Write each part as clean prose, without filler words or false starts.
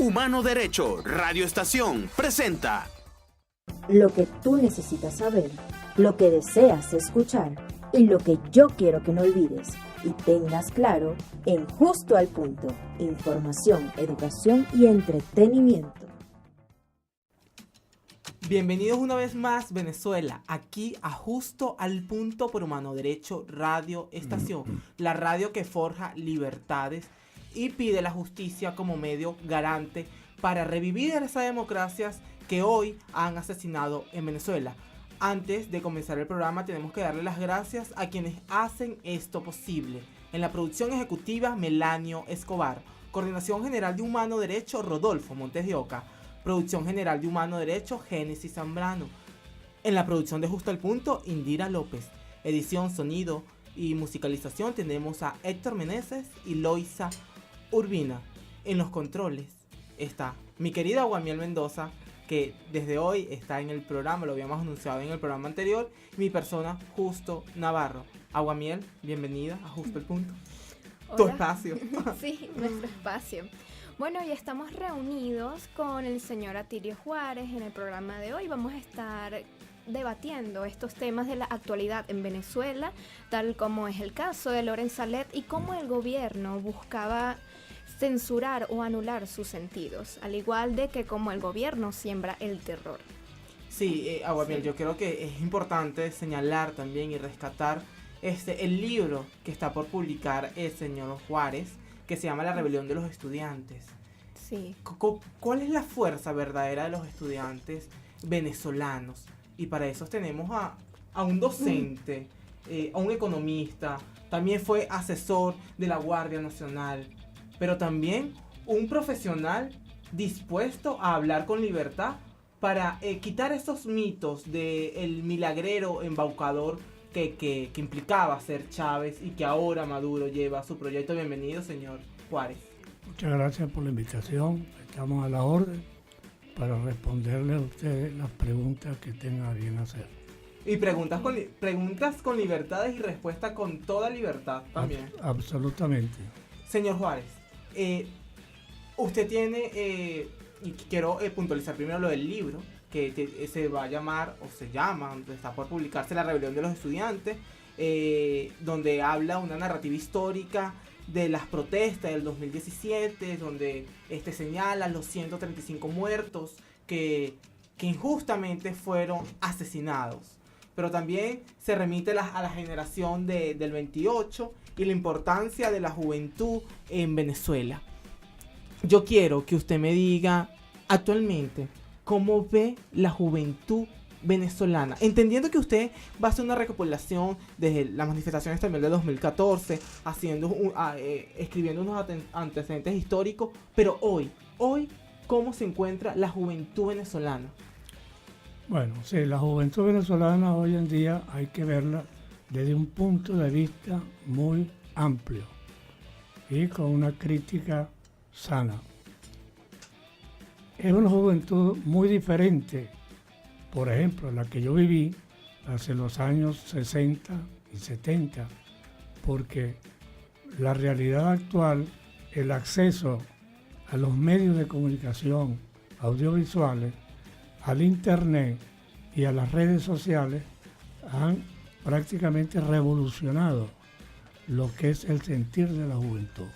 Humano Derecho Radio Estación presenta lo que tú necesitas saber, lo que deseas escuchar y lo que yo quiero que no olvides y tengas claro en Justo al Punto. Información, educación y entretenimiento. Bienvenidos una vez más, Venezuela, aquí a Justo al Punto por Humano Derecho Radio Estación, la radio que forja libertades y pide la justicia como medio garante para revivir esas democracias que hoy han asesinado en Venezuela. Antes de comenzar el programa tenemos que darle las gracias a quienes hacen esto posible. En la producción ejecutiva, Melanio Escobar. Coordinación general de Humano Derecho, Rodolfo Montes de Oca. Producción general de Humano Derecho, Génesis Zambrano. En la producción de Justo al Punto, Indira López. Edición, sonido y musicalización tenemos a Héctor Meneses y Loisa Urbina. En los controles está mi querida Aguamiel Mendoza, que desde hoy está en el programa, lo habíamos anunciado en el programa anterior, mi persona, Justo Navarro. Aguamiel, bienvenida a Justo el Punto. Hola. Tu espacio. Sí, nuestro espacio. Bueno, ya estamos reunidos con el señor Atilio Juárez. En el programa de hoy vamos a estar debatiendo estos temas de la actualidad en Venezuela, tal como es el caso de Loren Salet y cómo el gobierno buscaba censurar o anular sus sentidos, al igual de que como el gobierno siembra el terror. Sí, Aguamiel, Sí. yo creo que es importante señalar también y rescatar el libro que está por publicar el señor Juárez, que se llama La Rebelión de los Estudiantes. Sí. ¿Cuál es la fuerza verdadera de los estudiantes venezolanos? Y para eso tenemos a un docente, a un economista, también fue asesor de la Guardia Nacional, pero también un profesional dispuesto a hablar con libertad para quitar esos mitos del milagrero embaucador que implicaba ser Chávez y que ahora Maduro lleva a su proyecto. Bienvenido, señor Juárez. Muchas gracias por la invitación. Estamos a la orden para responderle a ustedes las preguntas que tengan a bien hacer. Y preguntas con libertades y respuestas con toda libertad también. Absolutamente. Señor Juárez, usted tiene, y quiero puntualizar primero lo del libro, que se va a llamar, o se llama, está por publicarse La Rebelión de los Estudiantes, donde habla una narrativa histórica de las protestas del 2017, donde señala los 135 muertos que injustamente fueron asesinados. Pero también se remite a la generación del 28 y la importancia de la juventud en Venezuela. Yo quiero que usted me diga actualmente cómo ve la juventud venezolana, entendiendo que usted va a hacer una recopilación desde las manifestaciones también de 2014, escribiendo unos antecedentes históricos, pero hoy, ¿cómo se encuentra la juventud venezolana? Bueno, sí, la juventud venezolana hoy en día hay que verla desde un punto de vista muy amplio y con una crítica sana. Es una juventud muy diferente, por ejemplo, la que yo viví hace los años 60 y 70, porque la realidad actual, el acceso a los medios de comunicación audiovisuales, al internet y a las redes sociales han prácticamente revolucionado lo que es el sentir de la juventud.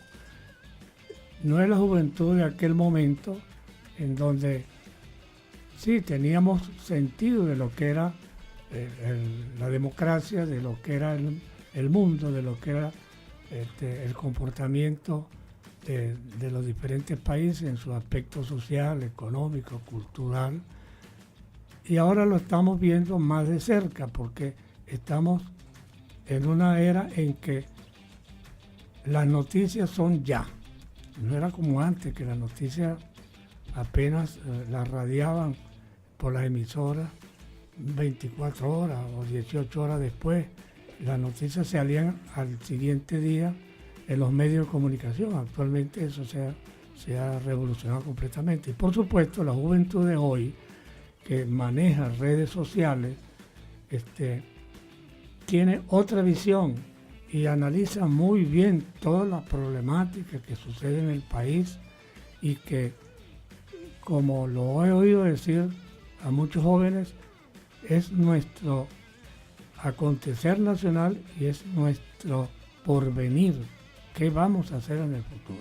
No es la juventud de aquel momento en donde sí teníamos sentido de lo que era la democracia, de lo que era el mundo, de lo que era el comportamiento de los diferentes países en su aspecto social, económico, cultural. Y ahora lo estamos viendo más de cerca porque estamos en una era en que las noticias son ya. No era como antes, que las noticias apenas las radiaban por las emisoras 24 horas o 18 horas después. Las noticias salían al siguiente día en los medios de comunicación. Actualmente eso se ha revolucionado completamente. Y por supuesto la juventud de hoy, que maneja redes sociales, tiene otra visión y analiza muy bien todas las problemáticas que suceden en el país y que como lo he oído decir a muchos jóvenes, es nuestro acontecer nacional y es nuestro porvenir. ¿Qué vamos a hacer en el futuro?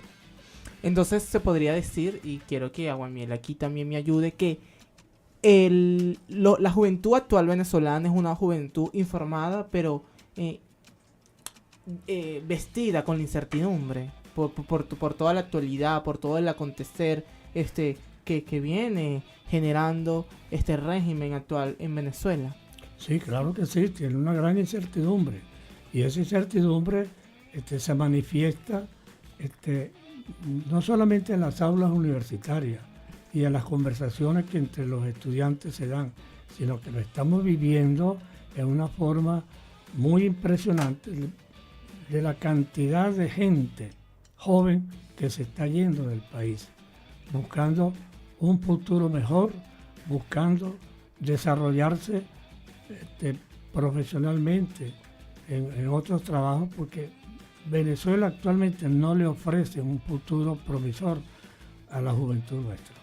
Entonces se podría decir, y quiero que Aguamiel aquí también me ayude, que la juventud actual venezolana es una juventud informada, pero vestida con la incertidumbre por toda la actualidad, por todo el acontecer que viene generando este régimen actual en Venezuela. Sí, claro que sí, tiene una gran incertidumbre. Y esa incertidumbre se manifiesta no solamente en las aulas universitarias y en las conversaciones que entre los estudiantes se dan, sino que lo estamos viviendo en una forma muy impresionante de la cantidad de gente joven que se está yendo del país, buscando un futuro mejor, buscando desarrollarse profesionalmente en otros trabajos, porque Venezuela actualmente no le ofrece un futuro promisor a la juventud nuestra.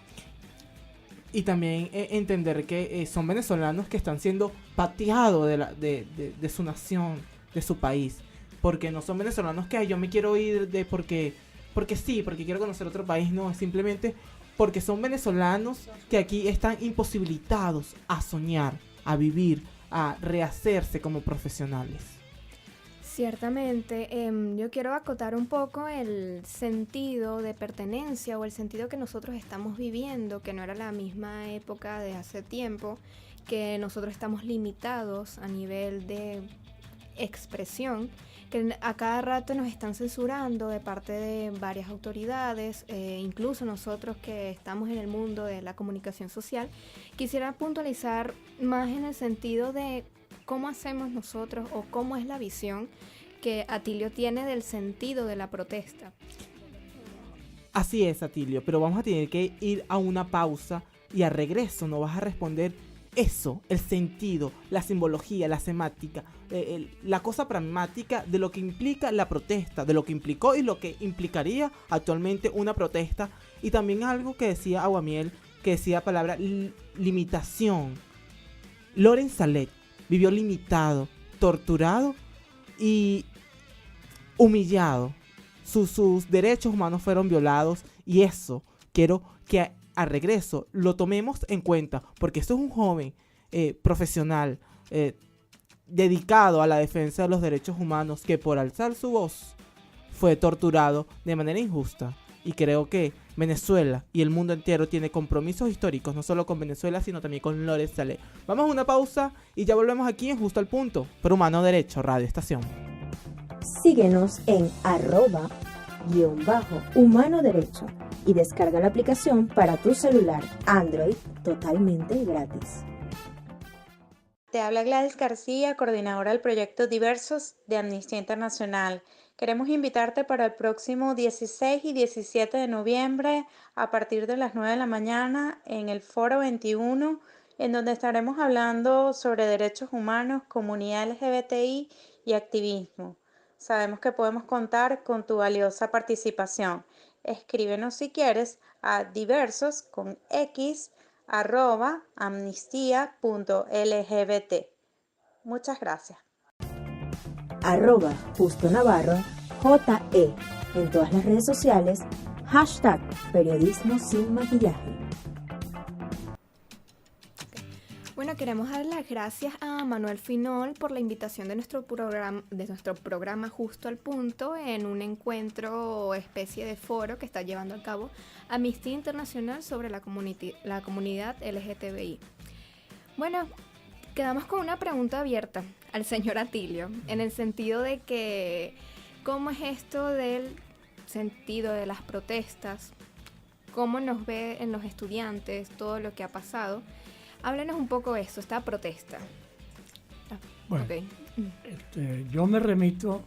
Y también entender que son venezolanos que están siendo pateados de su nación, de su país, porque no son venezolanos que yo me quiero ir porque quiero conocer otro país, no, es simplemente porque son venezolanos que aquí están imposibilitados a soñar, a vivir, a rehacerse como profesionales. Ciertamente, yo quiero acotar un poco el sentido de pertenencia o el sentido que nosotros estamos viviendo, que no era la misma época de hace tiempo, que nosotros estamos limitados a nivel de expresión, que a cada rato nos están censurando de parte de varias autoridades, incluso nosotros que estamos en el mundo de la comunicación social. Quisiera puntualizar más en el sentido de cómo hacemos nosotros o cómo es la visión que Atilio tiene del sentido de la protesta. Así es, Atilio, pero vamos a tener que ir a una pausa y a regreso nos vas a responder eso, el sentido, la simbología, la semántica, la cosa pragmática de lo que implica la protesta, de lo que implicó y lo que implicaría actualmente una protesta, y también algo que decía Aguamiel, que decía la palabra limitación. Lorenz Salet vivió limitado, torturado y humillado. Sus derechos humanos fueron violados, y eso quiero que a regreso lo tomemos en cuenta, porque esto es un joven profesional dedicado a la defensa de los derechos humanos, que por alzar su voz fue torturado de manera injusta. Y creo que Venezuela y el mundo entero tiene compromisos históricos, no solo con Venezuela, sino también con Lorenz Salet. Vamos a una pausa y ya volvemos aquí en Justo al Punto, por Humano Derecho, Radio Estación. Síguenos en @humano derecho y descarga la aplicación para tu celular Android totalmente gratis. Te habla Gladys García, coordinadora del proyecto Diversos de Amnistía Internacional. Queremos invitarte para el próximo 16 y 17 de noviembre a partir de las 9 de la mañana en el Foro 21, en donde estaremos hablando sobre derechos humanos, comunidad LGBTI y activismo. Sabemos que podemos contar con tu valiosa participación. Escríbenos si quieres a diversos@amnistia.lgbt. Muchas gracias. @Justo Navarro, JE, en todas las redes sociales, #periodismo sin maquillaje. Bueno, queremos dar las gracias a Manuel Finol por la invitación de nuestro programa Justo al Punto en un encuentro o especie de foro que está llevando a cabo Amnistía Internacional sobre la comunidad LGTBI. Bueno, quedamos con una pregunta abierta al señor Atilio, en el sentido de que ¿cómo es esto del sentido de las protestas? ¿Cómo nos ve en los estudiantes todo lo que ha pasado? Háblenos un poco de eso, esta protesta. Bueno, Okay. Yo me remito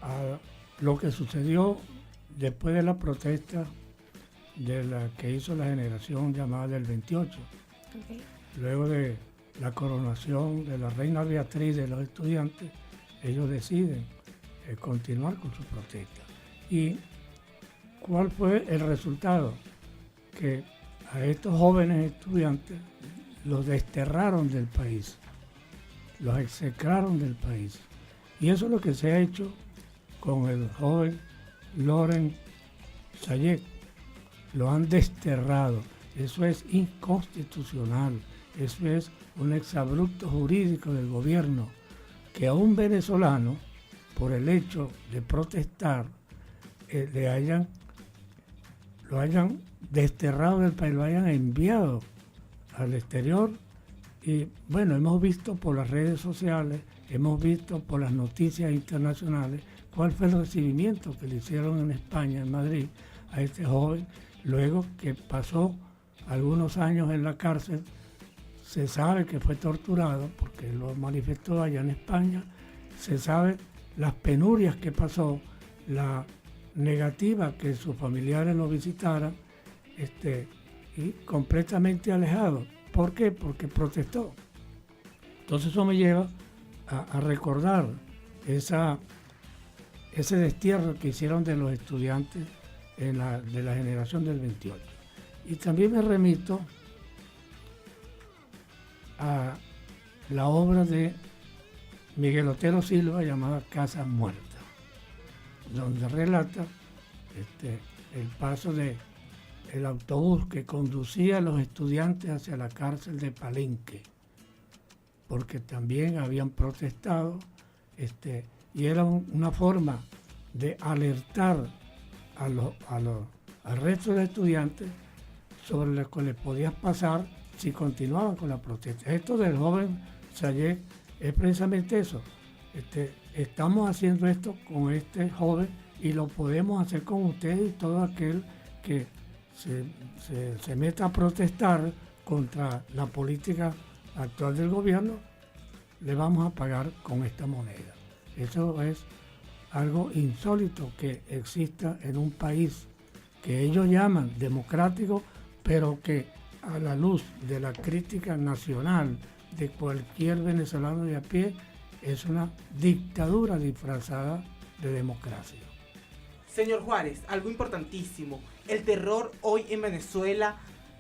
a lo que sucedió después de la protesta de la que hizo la generación llamada del 28. Okay. Luego de la coronación de la reina Beatriz de los estudiantes, ellos deciden continuar con su protesta. Y ¿cuál fue el resultado? Que a estos jóvenes estudiantes los desterraron del país, los execraron del país. Y eso es lo que se ha hecho con el joven Loren Sayek. Lo han desterrado. Eso es inconstitucional. Eso es un exabrupto jurídico del gobierno, que a un venezolano, por el hecho de protestar, lo hayan desterrado del país, lo hayan enviado al exterior. Y bueno, hemos visto por las redes sociales, hemos visto por las noticias internacionales cuál fue el recibimiento que le hicieron en España, en Madrid, a este joven, luego que pasó algunos años en la cárcel. Se sabe que fue torturado porque lo manifestó allá en España, se sabe las penurias que pasó, la negativa que sus familiares lo visitaran, y completamente alejado. ¿Por qué? Porque protestó. Entonces eso me lleva a recordar ese destierro que hicieron de los estudiantes de la generación del 28. Y también me remito a la obra de Miguel Otero Silva llamada Casa Muerta, donde relata el paso del autobús que conducía a los estudiantes hacia la cárcel de Palenque, porque también habían protestado, y era una forma de alertar al resto de estudiantes sobre lo que les podía pasar si continuaban con la protesta. Esto del joven Sayek es precisamente eso. Estamos haciendo esto con este joven y lo podemos hacer con ustedes y todo aquel que se meta a protestar contra la política actual del gobierno. Le vamos a pagar con esta moneda. Eso es algo insólito que exista en un país que ellos llaman democrático, pero que a la luz de la crítica nacional de cualquier venezolano de a pie es una dictadura disfrazada de democracia. Señor Juárez, algo importantísimo. El terror hoy en Venezuela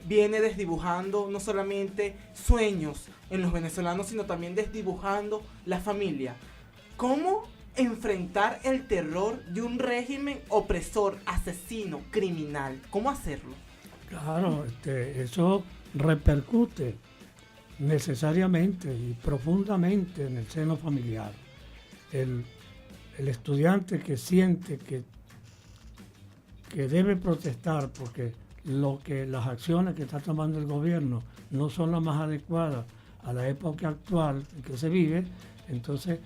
viene desdibujando no solamente sueños en los venezolanos, sino también desdibujando la familia. ¿Cómo enfrentar el terror de un régimen opresor, asesino, criminal? ¿Cómo hacerlo? Claro, eso repercute necesariamente y profundamente en el seno familiar. El estudiante que siente que debe protestar porque las acciones que está tomando el gobierno no son las más adecuadas a la época actual en que se vive, entonces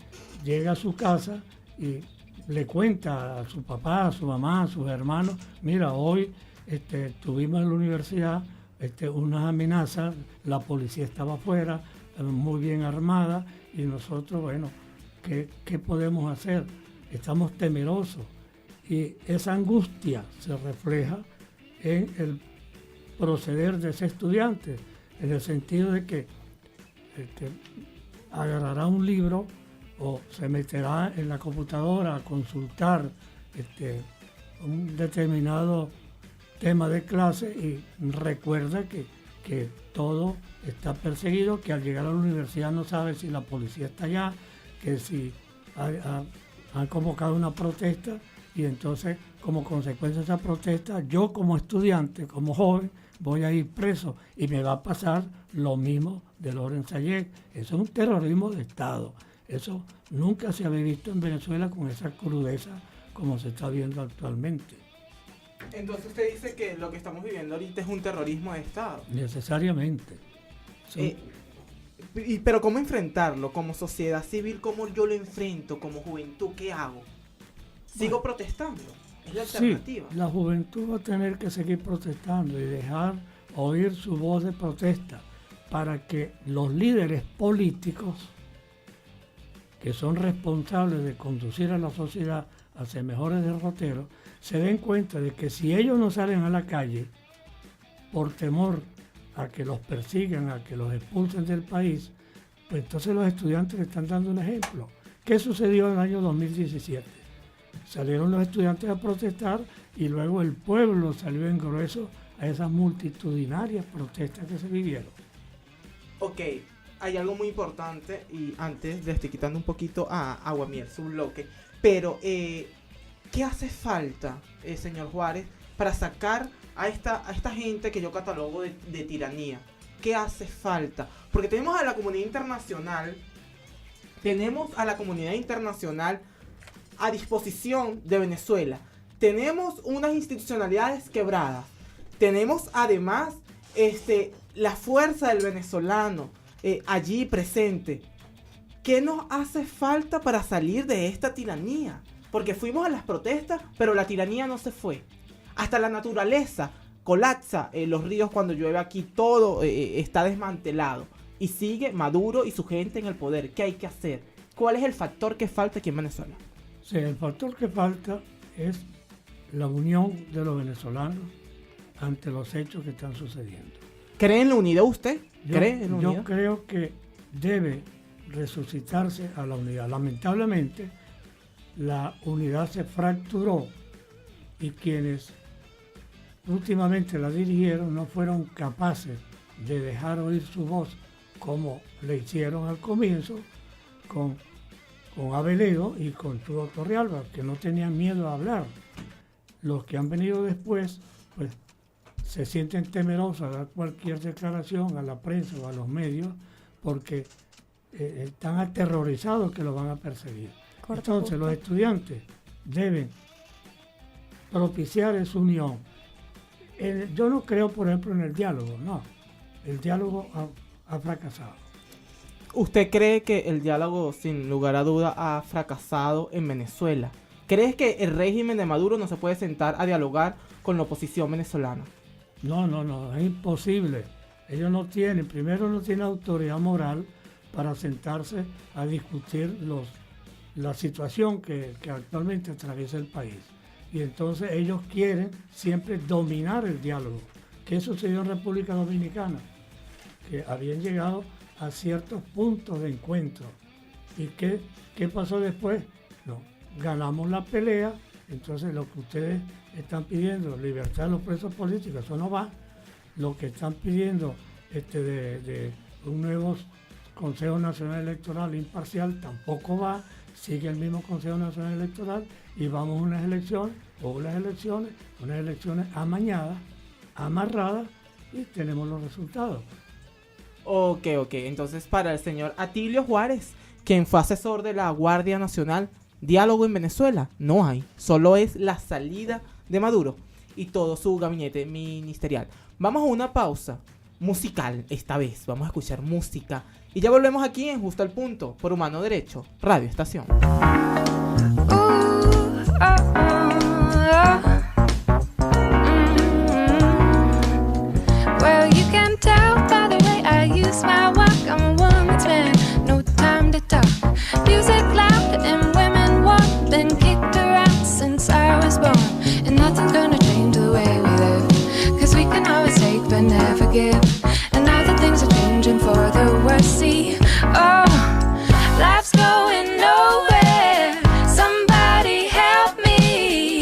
llega a su casa y le cuenta a su papá, a su mamá, a sus hermanos: mira, hoy tuvimos en la universidad unas amenazas, la policía estaba afuera, muy bien armada, y nosotros, bueno, ¿qué podemos hacer? Estamos temerosos. Y esa angustia se refleja en el proceder de ese estudiante, en el sentido de que agarrará un libro o se meterá en la computadora a consultar un determinado tema de clase y recuerda que todo está perseguido, que al llegar a la universidad no sabe si la policía está allá, que si han convocado una protesta, y entonces como consecuencia de esa protesta yo como estudiante, como joven, voy a ir preso y me va a pasar lo mismo de Loren Sayek. Eso es un terrorismo de Estado. Eso nunca se había visto en Venezuela con esa crudeza como se está viendo actualmente. Entonces usted dice que lo que estamos viviendo ahorita es un terrorismo de Estado. Necesariamente. Pero ¿cómo enfrentarlo? Como sociedad civil, ¿cómo yo lo enfrento? Como juventud, ¿qué hago? ¿Sigo protestando? ¿Es la alternativa? Sí, la juventud va a tener que seguir protestando y dejar oír su voz de protesta para que los líderes políticos, que son responsables de conducir a la sociedad hacia mejores derroteros, se den cuenta de que si ellos no salen a la calle por temor a que los persigan, a que los expulsen del país, pues entonces los estudiantes le están dando un ejemplo. ¿Qué sucedió en el año 2017? salieron los estudiantes a protestar y luego el pueblo salió en grueso a esas multitudinarias protestas que se vivieron. Ok, hay algo muy importante y antes le estoy quitando un poquito a Aguamiel su bloque, pero ¿qué hace falta, señor Juárez, para sacar a esta gente que yo catalogo de tiranía? ¿Qué hace falta? Porque tenemos a la comunidad internacional a disposición de Venezuela. Tenemos unas institucionalidades quebradas. Tenemos además la fuerza del venezolano allí presente. ¿Qué nos hace falta para salir de esta tiranía? Porque fuimos a las protestas, pero la tiranía no se fue. Hasta la naturaleza colapsa, los ríos cuando llueve aquí, todo está desmantelado. Y sigue Maduro y su gente en el poder. ¿Qué hay que hacer? ¿Cuál es el factor que falta aquí en Venezuela? Sí, el factor que falta es la unión de los venezolanos ante los hechos que están sucediendo. ¿Cree en la unidad usted? Yo creo que debe resucitarse a la unidad. Lamentablemente, la unidad se fracturó y quienes últimamente la dirigieron no fueron capaces de dejar oír su voz como le hicieron al comienzo con Abeledo y con Chugo Torrealba, que no tenían miedo a hablar. Los que han venido después, pues se sienten temerosos a dar cualquier declaración a la prensa o a los medios porque están aterrorizados que los van a perseguir. Entonces los estudiantes deben propiciar esa unión. Yo no creo, por ejemplo, en el diálogo, no. El diálogo ha fracasado. ¿Usted cree que el diálogo, sin lugar a duda, ha fracasado en Venezuela? ¿Crees que el régimen de Maduro no se puede sentar a dialogar con la oposición venezolana? No, es imposible. Ellos no tienen autoridad moral para sentarse a discutir la situación que actualmente atraviesa el país. Y entonces ellos quieren siempre dominar el diálogo. ¿Qué sucedió en República Dominicana? Que habían llegado a ciertos puntos de encuentro. ¿Y qué pasó después? No, ganamos la pelea, entonces lo que ustedes están pidiendo, libertad de los presos políticos, eso no va. Lo que están pidiendo de un nuevo Consejo Nacional Electoral imparcial tampoco va. Sigue el mismo Consejo Nacional Electoral y vamos a unas elecciones amañadas, amarradas, y tenemos los resultados. Ok. Entonces, para el señor Atilio Juárez, quien fue asesor de la Guardia Nacional, diálogo en Venezuela no hay. Solo es la salida de Maduro y todo su gabinete ministerial. Vamos a una pausa musical esta vez. Vamos a escuchar música. Y ya volvemos aquí en Justo al Punto, por Humano Derecho, Radio Estación. Well, you can tell by the way I use my walk. I'm a woman's man, no time to talk. Music loud and women warm. Been kicked around since I was born. And nothing's gonna change the way we live. Cause we can always take but never give. And now that things are changing for the worse, see. Oh, life's going nowhere. Somebody help me.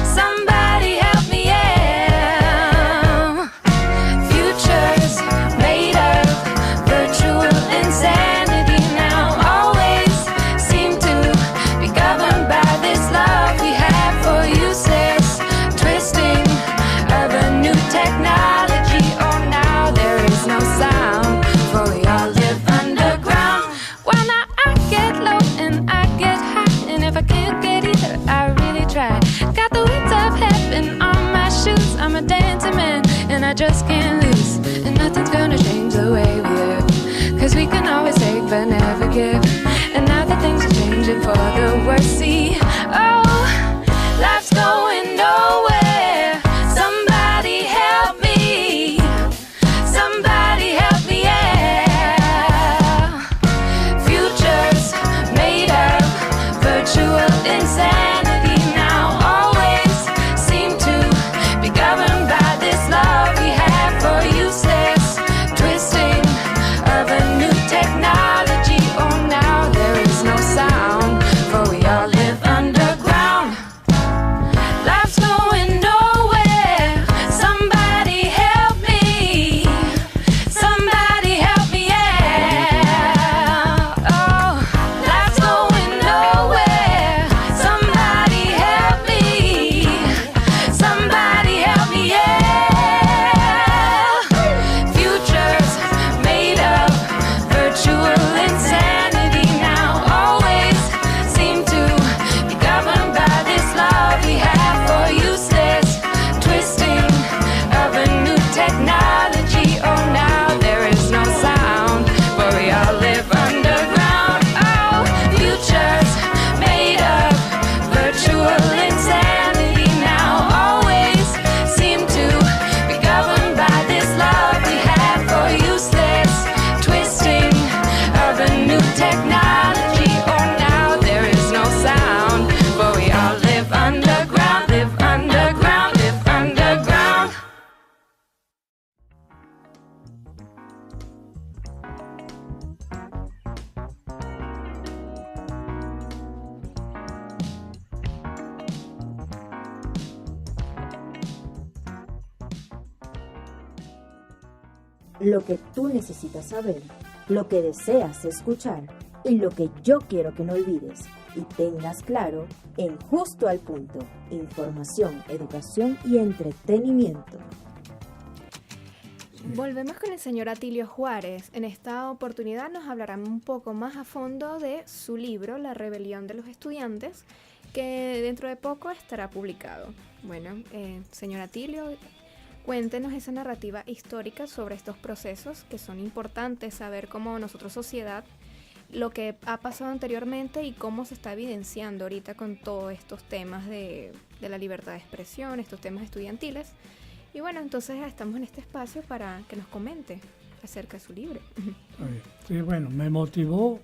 Somebody help me, yeah. Futures made of virtual insanity now always seem to be governed by this love we have for useless twisting of a new technology. Oh, now there is no sound, for we all live underground. Well, now I get low and I get high, and if I can't get either, I really try. Got the winds of heaven on my shoes. I'm a dancing man and I just can't lose. And nothing's gonna change the way we live. Cause we can always take but never give. And now that things are changing for the worse, see. Oh, life's going nowhere. Somebody help me. Somebody help me, yeah. Futures made of virtual insanity now always seem to be governed by this love we have for useless twisting of a new technology. Oh, now there is no sound, for we all live underground. lo que tú necesitas saber, lo que deseas escuchar y lo que yo quiero que no olvides y tengas claro en Justo al Punto. Información, educación y entretenimiento. Volvemos con el señor Atilio Juárez. En esta oportunidad nos hablará un poco más a fondo de su libro, La rebelión de los estudiantes, que dentro de poco estará publicado. Bueno, señor Atilio, cuéntenos esa narrativa histórica sobre estos procesos que son importantes, saber cómo nosotros sociedad, lo que ha pasado anteriormente y cómo se está evidenciando ahorita con todos estos temas de la libertad de expresión, estos temas estudiantiles. Y bueno, entonces estamos en este espacio para que nos comente acerca de su libro. Sí, bueno, me motivó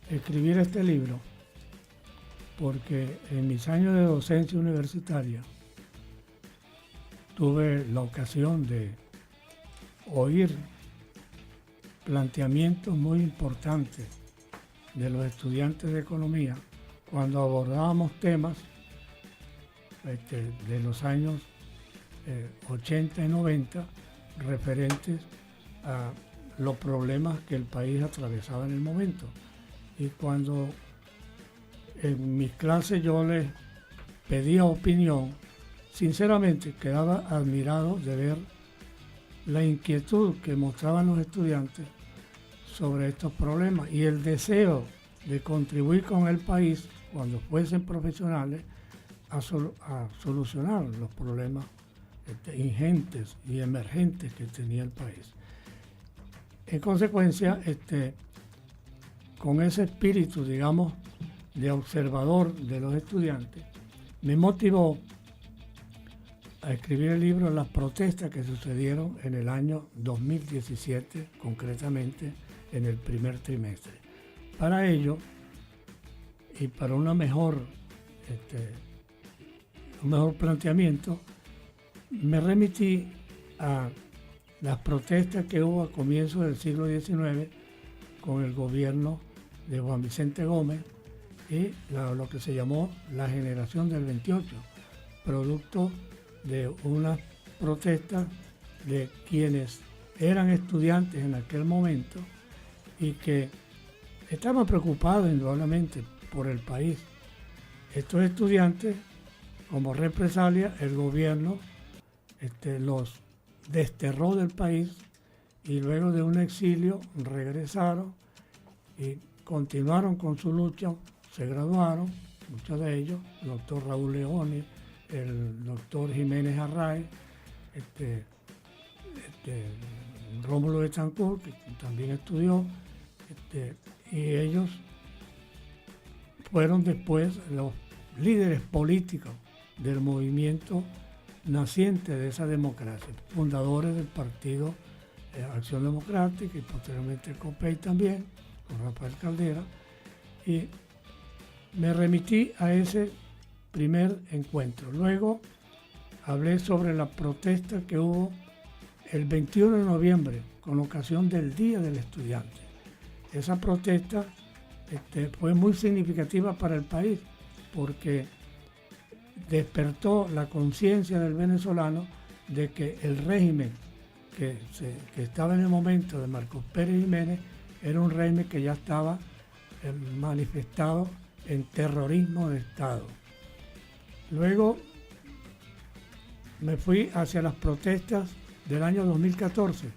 escribir este libro porque en mis años de docencia universitaria tuve la ocasión de oír planteamientos muy importantes de los estudiantes de economía cuando abordábamos temas de los años 80 y 90 referentes a los problemas que el país atravesaba en el momento. Y cuando en mis clases yo les pedía opinión, sinceramente quedaba admirado de ver la inquietud que mostraban los estudiantes sobre estos problemas y el deseo de contribuir con el país cuando fuesen profesionales a solucionar los problemas ingentes y emergentes que tenía el país. En consecuencia, con ese espíritu, digamos, de observador de los estudiantes, me motivó a escribir el libro Las protestas que sucedieron en el año 2017, concretamente en el primer trimestre. Para ello, y para un mejor planteamiento, me remití a las protestas que hubo a comienzos del siglo XIX con el gobierno de Juan Vicente Gómez y lo que se llamó la generación del 28, producto de una protesta de quienes eran estudiantes en aquel momento y que estaban preocupados indudablemente por el país. Estos estudiantes, como represalia, el gobierno los desterró del país y luego de un exilio regresaron y continuaron con su lucha, se graduaron, muchos de ellos, el doctor Raúl Leone, el doctor Jiménez Arraez, Rómulo Betancourt, que también estudió, y ellos fueron después los líderes políticos del movimiento naciente de esa democracia, fundadores del partido Acción Democrática y posteriormente el COPEI también, con Rafael Caldera, y me remití a ese primer encuentro. Luego hablé sobre la protesta que hubo el 21 de noviembre con ocasión del Día del Estudiante. Esa protesta fue muy significativa para el país porque despertó la conciencia del venezolano de que el régimen que estaba en el momento de Marcos Pérez Jiménez era un régimen que ya estaba manifestado en terrorismo de Estado. Luego me fui hacia las protestas del año 2014,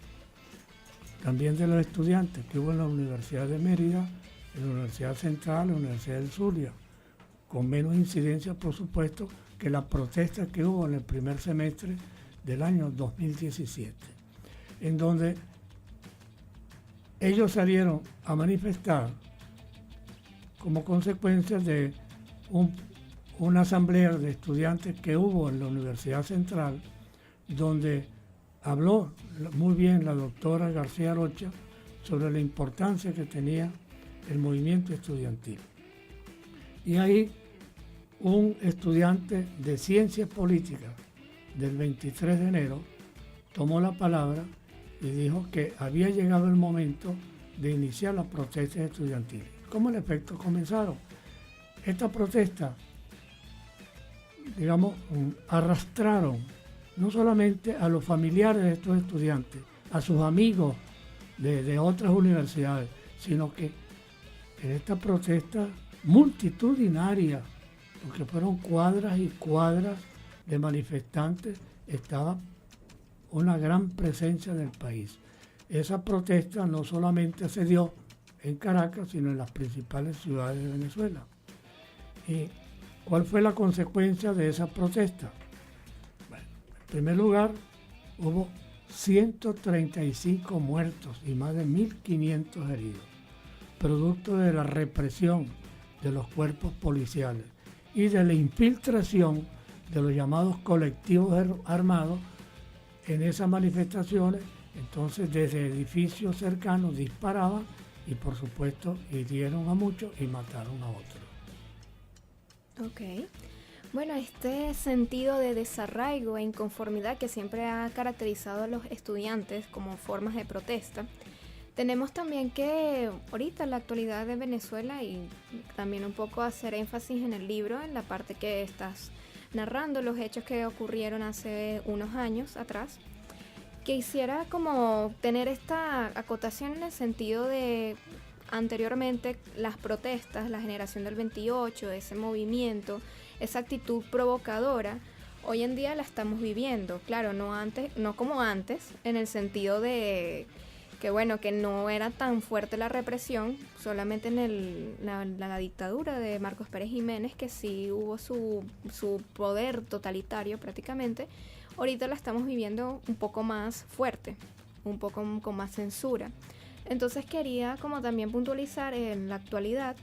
también de los estudiantes que hubo en la Universidad de Mérida, en la Universidad Central, en la Universidad del Zulia, con menos incidencia, por supuesto, que la protesta que hubo en el primer semestre del año 2017, en donde ellos salieron a manifestar como consecuencia de una asamblea de estudiantes que hubo en la Universidad Central, donde habló muy bien la doctora García Rocha sobre la importancia que tenía el movimiento estudiantil. Y ahí un estudiante de Ciencias Políticas del 23 de enero tomó la palabra y dijo que había llegado el momento de iniciar las protestas estudiantiles. ¿Cómo en efecto comenzaron? Estas protestas, digamos, arrastraron no solamente a los familiares de estos estudiantes, a sus amigos de otras universidades, sino que en esta protesta multitudinaria, porque fueron cuadras y cuadras de manifestantes, estaba una gran presencia del país. Esa protesta no solamente se dio en Caracas, sino en las principales ciudades de Venezuela. ¿Y cuál fue la consecuencia de esa protesta? Bueno, en primer lugar, hubo 135 muertos y más de 1.500 heridos, producto de la represión de los cuerpos policiales y de la infiltración de los llamados colectivos armados en esas manifestaciones. Entonces, desde edificios cercanos disparaban y, por supuesto, hirieron a muchos y mataron a otros. Ok. Bueno, este sentido de desarraigo e inconformidad que siempre ha caracterizado a los estudiantes como formas de protesta, tenemos también que ahorita en la actualidad de Venezuela, y también un poco hacer énfasis en el libro, en la parte que estás narrando los hechos que ocurrieron hace unos años atrás, quisiera como tener esta acotación en el sentido de anteriormente las protestas, la generación del 28, ese movimiento, esa actitud provocadora, hoy en día la estamos viviendo, claro, no como antes, en el sentido de que bueno, que no era tan fuerte la represión, solamente en la dictadura de Marcos Pérez Jiménez, que sí hubo su poder totalitario prácticamente. Ahorita la estamos viviendo un poco más fuerte, un poco con más censura. Entonces quería como también puntualizar en la actualidad,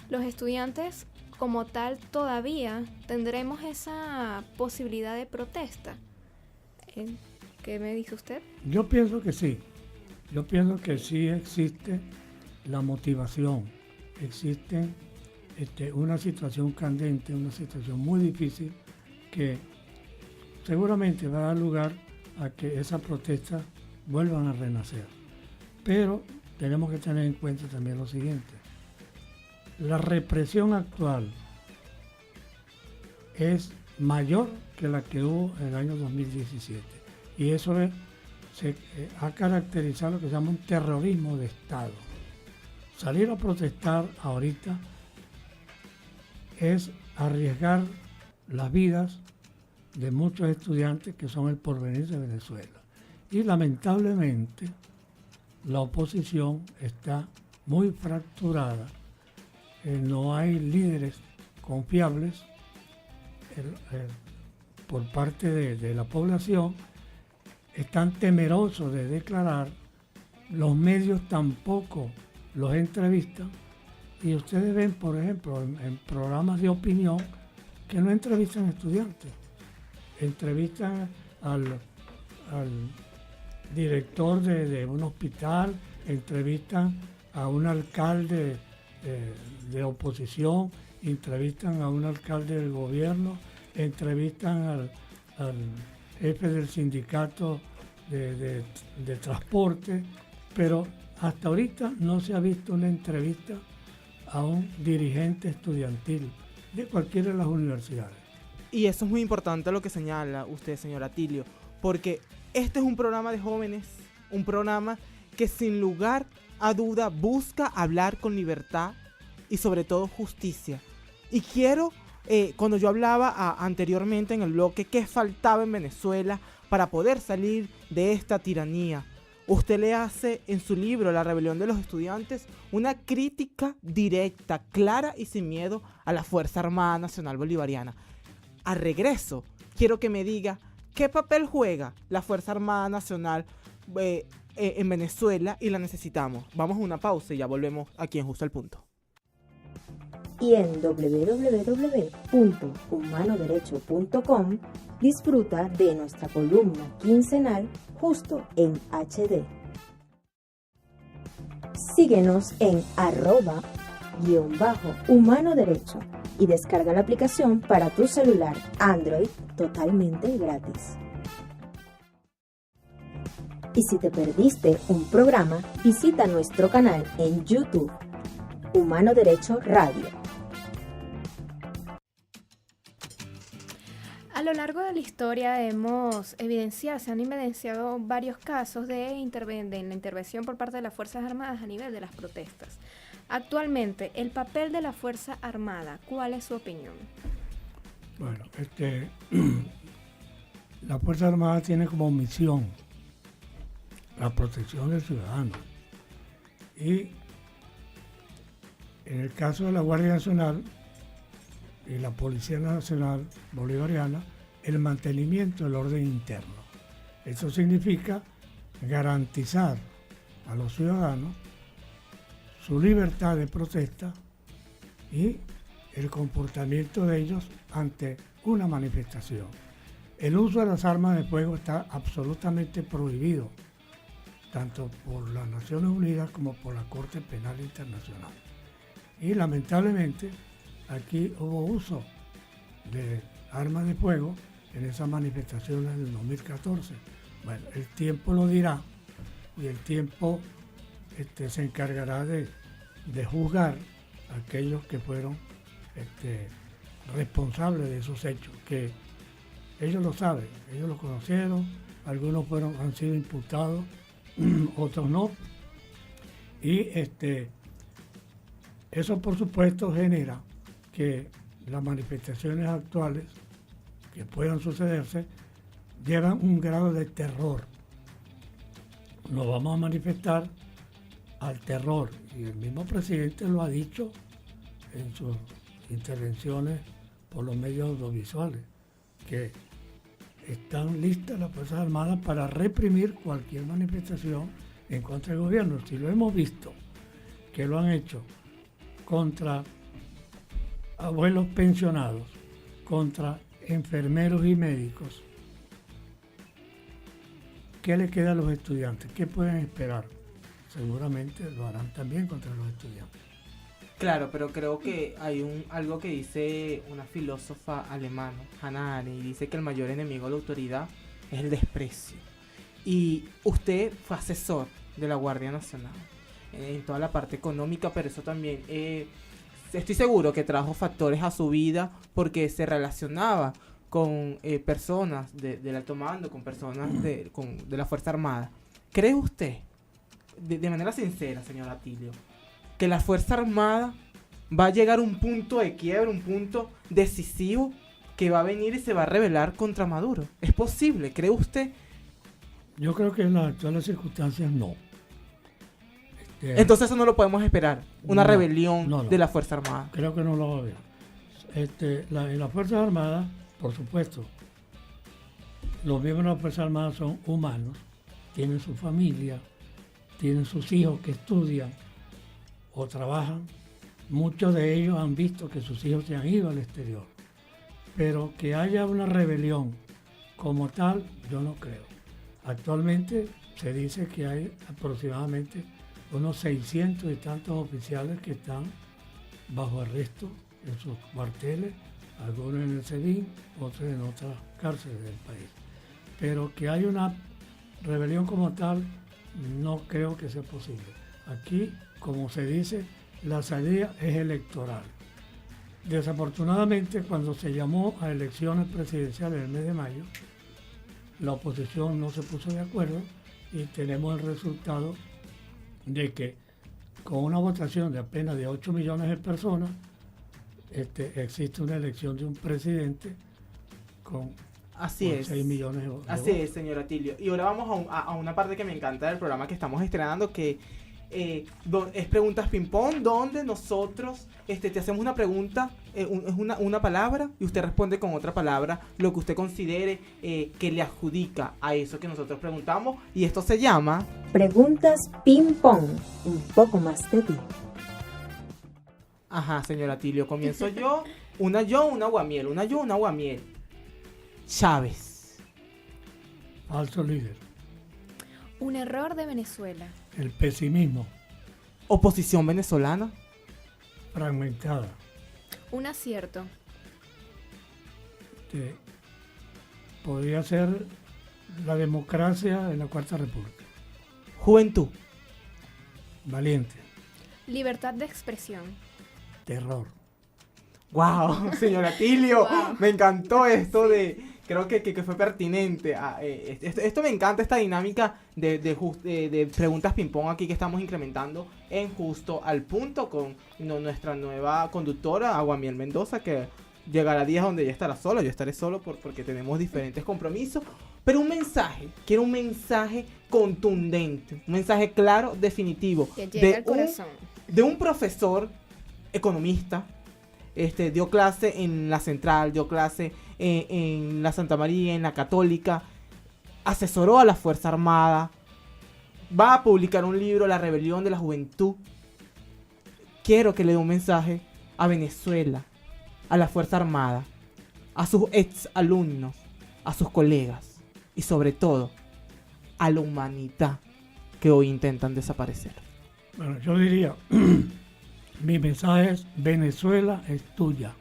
los estudiantes como tal todavía tendremos esa posibilidad de protesta. ¿Qué me dice usted? Yo pienso que sí. Yo pienso que sí existe la motivación, existe una situación candente, una situación muy difícil que seguramente va a dar lugar a que esas protestas vuelvan a renacer. Pero tenemos que tener en cuenta también lo siguiente. La represión actual es mayor que la que hubo en el año 2017. Y eso se ha caracterizado lo que se llama un terrorismo de Estado. Salir a protestar ahorita es arriesgar las vidas de muchos estudiantes que son el porvenir de Venezuela. Y lamentablemente la oposición está muy fracturada, no hay líderes confiables por parte de la población, están temerosos de declarar, los medios tampoco los entrevistan, y ustedes ven, por ejemplo, en programas de opinión que no entrevistan a estudiantes, entrevistan al director de un hospital, entrevistan a un alcalde de oposición, entrevistan a un alcalde del gobierno, entrevistan al jefe del sindicato de transporte, pero hasta ahorita no se ha visto una entrevista a un dirigente estudiantil de cualquiera de las universidades. Y eso es muy importante lo que señala usted, señor Atilio, porque este es un programa de jóvenes, un programa que sin lugar a duda busca hablar con libertad y sobre todo justicia. Y quiero, cuando yo hablaba anteriormente en el bloque, qué faltaba en Venezuela para poder salir de esta tiranía, usted le hace en su libro La rebelión de los estudiantes una crítica directa, clara y sin miedo a la Fuerza Armada Nacional Bolivariana. Al regreso, quiero que me diga qué papel juega la Fuerza Armada Nacional en Venezuela y la necesitamos. Vamos a una pausa y ya volvemos aquí en Justo al Punto. Y en www.humanoderecho.com disfruta de nuestra columna quincenal Justo en HD. Síguenos en @humanoderecho y descarga la aplicación para tu celular Android totalmente gratis. Y si te perdiste un programa, visita nuestro canal en YouTube, Humano Derecho Radio. A lo largo de la historia se han evidenciado varios casos de la intervención por parte de las Fuerzas Armadas a nivel de las protestas. Actualmente, el papel de la Fuerza Armada, ¿cuál es su opinión? Bueno, la Fuerza Armada tiene como misión la protección del ciudadano. Y en el caso de la Guardia Nacional y la Policía Nacional Bolivariana, el mantenimiento del orden interno. Eso significa garantizar a los ciudadanos su libertad de protesta y el comportamiento de ellos ante una manifestación. El uso de las armas de fuego está absolutamente prohibido, tanto por las Naciones Unidas como por la Corte Penal Internacional. Y lamentablemente aquí hubo uso de armas de fuego en esas manifestaciones del 2014. Bueno, el tiempo lo dirá y el tiempo se encargará de juzgar a aquellos que fueron responsables de esos hechos, que ellos lo saben, ellos lo conocieron, algunos han sido imputados, otros no, y eso por supuesto genera que las manifestaciones actuales que puedan sucederse llevan un grado de terror. Nos vamos a manifestar al terror, y el mismo presidente lo ha dicho en sus intervenciones por los medios audiovisuales, que están listas las Fuerzas Armadas para reprimir cualquier manifestación en contra del gobierno. Si lo hemos visto, que lo han hecho contra abuelos pensionados, contra enfermeros y médicos, ¿qué le queda a los estudiantes? ¿Qué pueden esperar? Seguramente lo harán también contra los estudiantes. Claro, pero creo que hay algo que dice una filósofa alemana, Hannah Arendt, y dice que el mayor enemigo de la autoridad es el desprecio. Y usted fue asesor de la Guardia Nacional en toda la parte económica, pero eso también, estoy seguro que trajo factores a su vida porque se relacionaba con personas del alto mando, con personas de la Fuerza Armada. ¿Cree usted, de manera sincera, señor Atilio, que la Fuerza Armada va a llegar a un punto de quiebre, un punto decisivo que va a venir y se va a rebelar contra Maduro? ¿Es posible? ¿Cree usted? Yo creo que en las actuales circunstancias no. Entonces eso no lo podemos esperar, una no, rebelión de la Fuerza Armada. Creo que no lo va a haber. En las Fuerzas Armadas, por supuesto, los miembros de las Fuerzas Armadas son humanos, tienen su familia, tienen sus hijos que estudian o trabajan. Muchos de ellos han visto que sus hijos se han ido al exterior. Pero que haya una rebelión como tal, yo no creo. Actualmente se dice que hay aproximadamente unos 600 y tantos oficiales que están bajo arresto en sus cuarteles, algunos en el SEBIN, otros en otras cárceles del país. Pero que haya una rebelión como tal, no creo que sea posible. Aquí, como se dice, la salida es electoral. Desafortunadamente, cuando se llamó a elecciones presidenciales el mes de mayo, la oposición no se puso de acuerdo y tenemos el resultado de que con una votación de apenas de 8 millones de personas, existe una elección de un presidente con Así es. 6 millones de votos. Así es, señor Atilio. Y ahora vamos a una parte que me encanta del programa que estamos estrenando, que es preguntas ping-pong, donde nosotros te hacemos una pregunta, es una palabra, y usted responde con otra palabra lo que usted considere que le adjudica a eso que nosotros preguntamos. Y esto se llama Preguntas ping-pong. Un poco más de ti. Ajá, señor Atilio, comienzo yo. Una aguamiel. Chávez. Falso líder. Un error de Venezuela. El pesimismo. Oposición venezolana. Fragmentada. Un acierto. Podría ser la democracia en la Cuarta República. Juventud. Valiente. Libertad de expresión. Terror. Wow, señor Atilio, Wow. me encantó esto de creo que fue pertinente. Esto me encanta, esta dinámica de preguntas ping-pong aquí que estamos incrementando en Justo al Punto con nuestra nueva conductora, Aguamiel Mendoza, que llegará días donde ella estará sola, yo estaré solo porque tenemos diferentes compromisos. Pero quiero un mensaje contundente, un mensaje claro, definitivo. Que llegue al corazón. De un profesor economista, dio clase en la Central, dio clase en la Santa María, en la Católica, asesoró a la Fuerza Armada, va a publicar un libro, La Rebelión de la Juventud. Quiero que le dé un mensaje a Venezuela, a la Fuerza Armada, a sus ex alumnos, a sus colegas y sobre todo a la humanidad que hoy intentan desaparecer. Bueno, yo diría, mi mensaje es: Venezuela es tuya.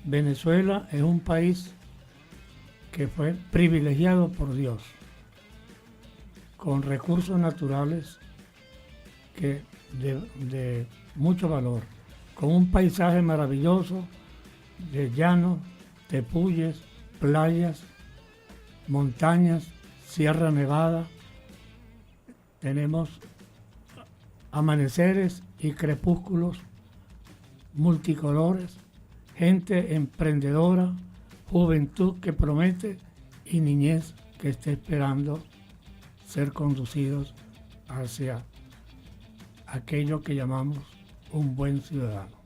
Venezuela es un país que fue privilegiado por Dios, con recursos naturales de mucho valor, con un paisaje maravilloso de llanos, tepuyes, playas, montañas, Sierra Nevada. Tenemos amaneceres y crepúsculos multicolores, gente emprendedora, juventud que promete y niñez que está esperando ser conducidos hacia aquello que llamamos un buen ciudadano.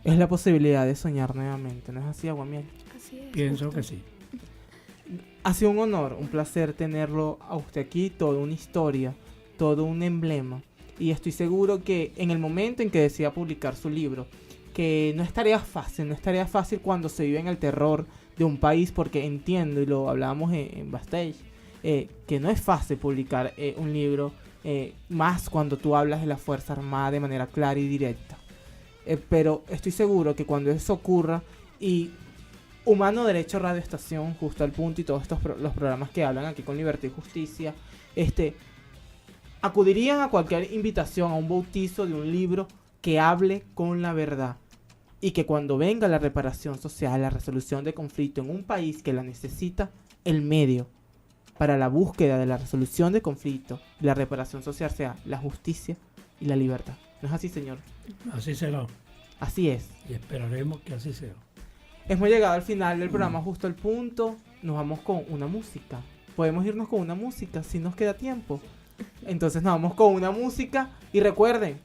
Es la posibilidad de soñar nuevamente, ¿no es así, Aguamiel? Así es. Pienso que sí. Ha sido un honor, un placer tenerlo a usted aquí, toda una historia, todo un emblema. Y estoy seguro que en el momento en que decida publicar su libro, que no es tarea fácil cuando se vive en el terror de un país, porque entiendo, y lo hablábamos en Backstage, que no es fácil publicar un libro, más cuando tú hablas de la Fuerza Armada de manera clara y directa. Pero estoy seguro que cuando eso ocurra, y Humano Derecho Radio Estación, Justo al Punto, y todos los programas que hablan aquí con Libertad y Justicia, acudirían a cualquier invitación, a un bautizo de un libro que hable con la verdad. Y que cuando venga la reparación social, la resolución de conflicto en un país que la necesita, el medio para la búsqueda de la resolución de conflicto y la reparación social sea la justicia y la libertad. ¿No es así, señor? Así será. Así es. Y esperaremos que así sea. Hemos llegado al final del programa Justo al Punto. Nos vamos con una música. Podemos irnos con una música si nos queda tiempo. Entonces nos vamos con una música. Y recuerden,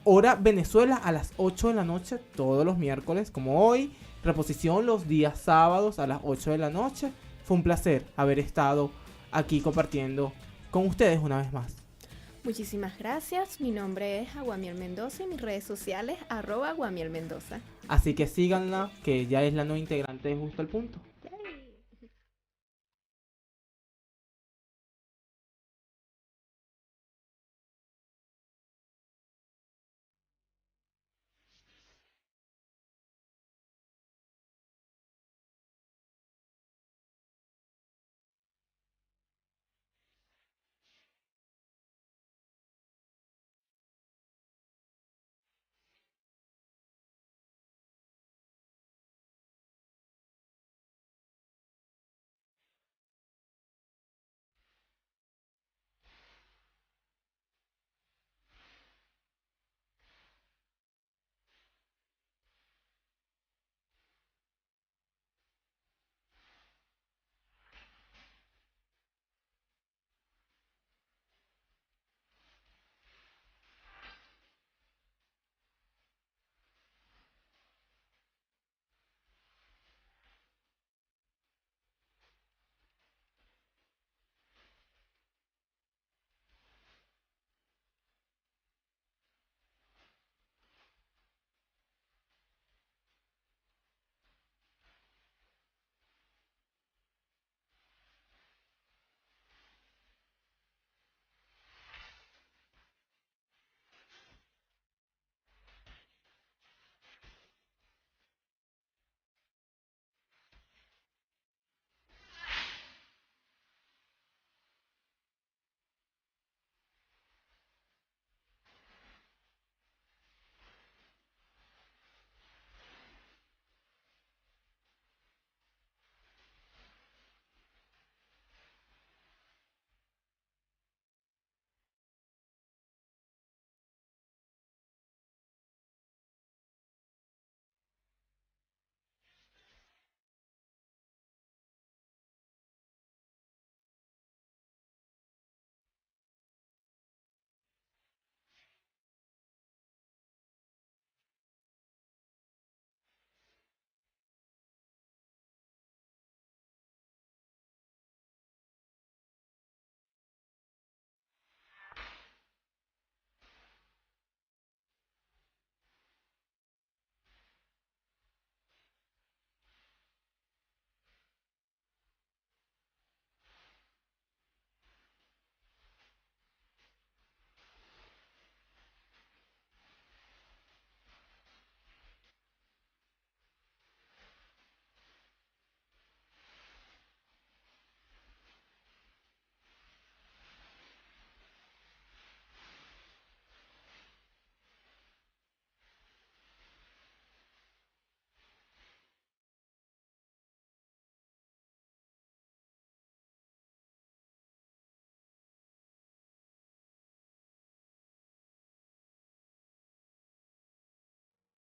hora Venezuela a las 8 de la noche todos los miércoles, como hoy. Reposición los días sábados a las 8 de la noche. Fue un placer haber estado aquí compartiendo con ustedes una vez más. Muchísimas gracias. Mi nombre es Aguamiel Mendoza y mis redes sociales @Aguamiel Mendoza. Así que síganla, que ya es la nueva integrante de Justo al Punto.